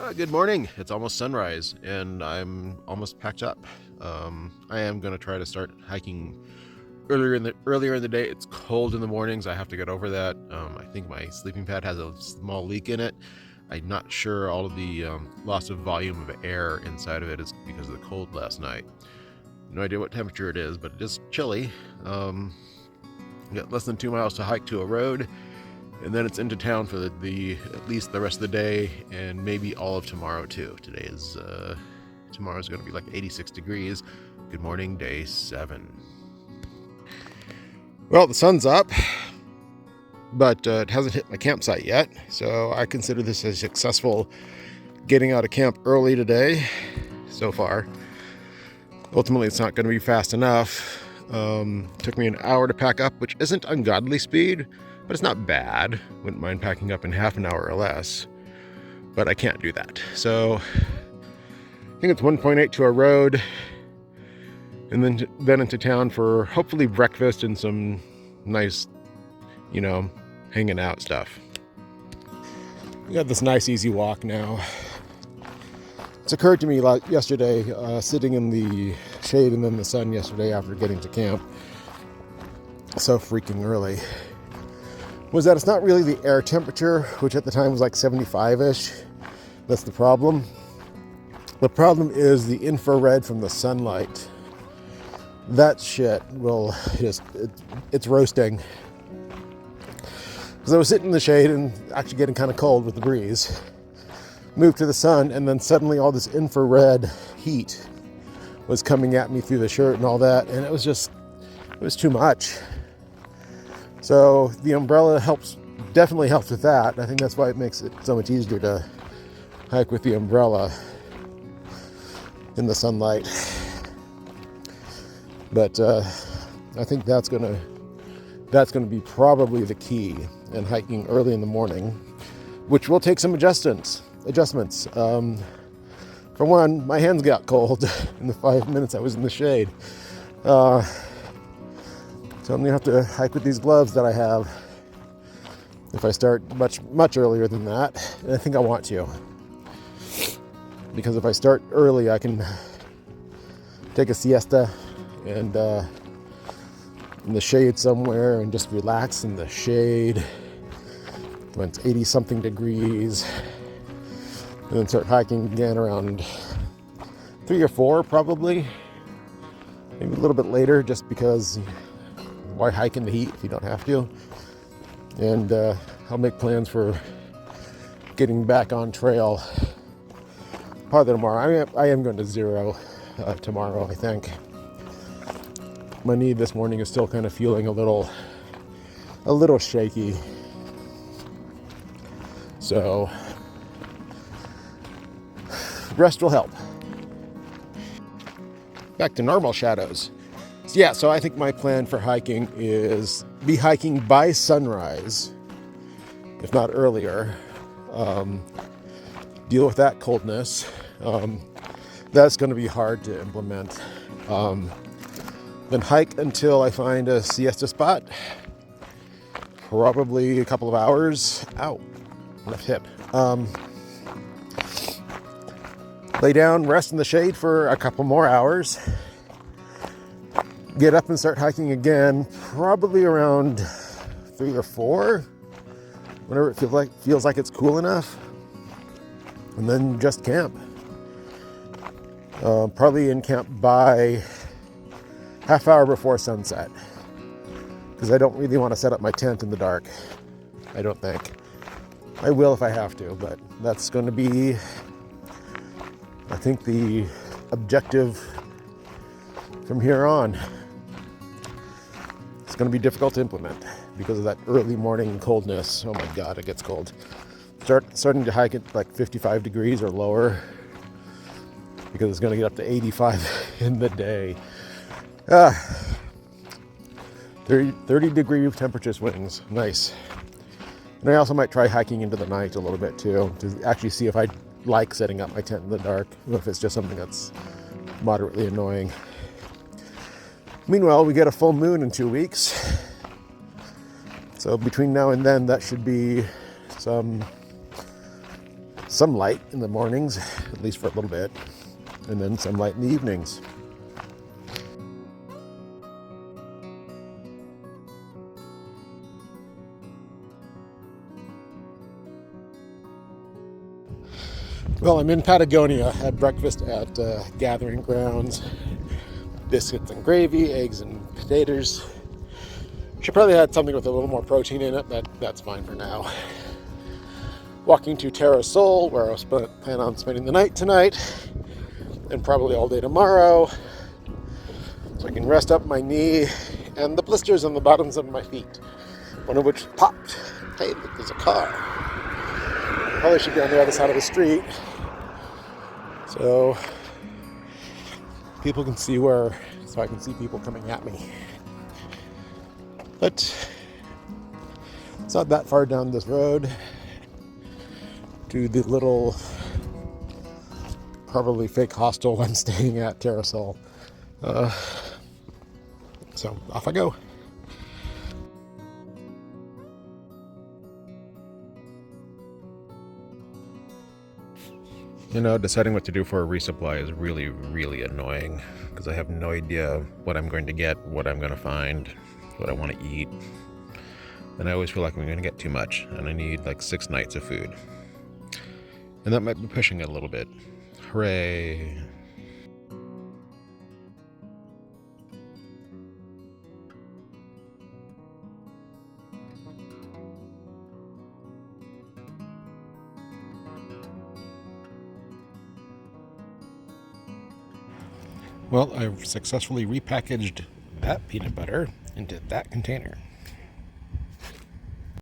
Good morning. It's almost sunrise and I'm almost packed up. I am going to try to start hiking earlier in the day. It's cold in the mornings. I have to get over that. I think my sleeping pad has a small leak in it. I'm not sure all of the loss of volume of air inside of it is because of the cold last night. No idea what temperature it is, but it is chilly. Got less than 2 miles to hike to a road, and then it's into town for the at least the rest of the day and maybe all of tomorrow too. Tomorrow's going to be like 86 degrees. Good morning, day 7. Well, the sun's up, but it hasn't hit my campsite yet, so I consider this a successful getting out of camp early today so far. Ultimately, it's not going to be fast enough. Took me an hour to pack up, which isn't ungodly speed, but it's not bad. Wouldn't mind packing up in half an hour or less, but I can't do that. So I think it's 1.8 to a road, and then into town for hopefully breakfast and some nice, hanging out stuff. We got this nice easy walk now. It's occurred to me yesterday, sitting in the shade and then the sun yesterday after getting to camp so freaking early, was that it's not really the air temperature, which at the time was like 75-ish. That's the problem. The problem is the infrared from the sunlight. That shit will it's roasting. Because I was sitting in the shade and actually getting kind of cold with the breeze. Moved to the sun, and then suddenly all this infrared heat was coming at me through the shirt and all that, and it was too much. So the umbrella definitely helps with that. I think that's why it makes it so much easier to hike with the umbrella in the sunlight. But I think that's gonna be probably the key in hiking early in the morning, which will take some adjustments. For one, my hands got cold in the 5 minutes I was in the shade. So I'm gonna have to hike with these gloves that I have if I start much earlier than that. And I think I want to, because if I start early, I can take a siesta and in the shade somewhere and just relax in the shade when it's 80 something degrees, and then start hiking again around 3 or 4 probably, maybe a little bit later, just because why hike in the heat if you don't have to. And I'll make plans for getting back on trail probably tomorrow. I am going to zero tomorrow, I think. My knee this morning is still kind of feeling a little shaky. So rest will help. Back to normal shadows. So I think my plan for hiking is be hiking by sunrise, if not earlier. Deal with that coldness. That's going to be hard to implement. Then hike until I find a siesta spot, probably a couple of hours. Ow, left hip. Lay down, rest in the shade for a couple more hours. Get up and start hiking again, probably around 3 or 4, whenever it feels like it's cool enough. And then just camp. Probably in camp by half hour before sunset, because I don't really want to set up my tent in the dark. I don't think. I will if I have to, but that's going to be, I think, the objective from here on. It's going to be difficult to implement because of that early morning coldness. Oh my God, it gets cold. Starting to hike at like 55 degrees or lower, because it's going to get up to 85 in the day. 30 degree temperature swings. Nice. And I also might try hiking into the night a little bit too, to actually see if I like setting up my tent in the dark, or if it's just something that's moderately annoying. Meanwhile, we get a full moon in 2 weeks. So between now and then, that should be some some light in the mornings, at least for a little bit, and then some light in the evenings. Well, I'm in Patagonia. Had breakfast at Gathering Grounds. Biscuits and gravy, eggs and potatoes. Should probably had something with a little more protein in it, but that's fine for now. Walking to Terra Sol, where I plan on spending the night tonight, and probably all day tomorrow, so I can rest up my knee and the blisters on the bottoms of my feet, one of which popped. Hey, look, there's a car. Probably should be on the other side of the street, so people can see so I can see people coming at me. But it's not that far down this road to the little, probably fake hostel I'm staying at, Terra Sol. So off I go. You know, deciding what to do for a resupply is really, really annoying because I have no idea what I'm going to get, what I'm going to find, what I want to eat. And I always feel like I'm going to get too much and I need like 6 nights of food. And that might be pushing it a little bit. Hooray. Well, I've successfully repackaged that peanut butter into that container.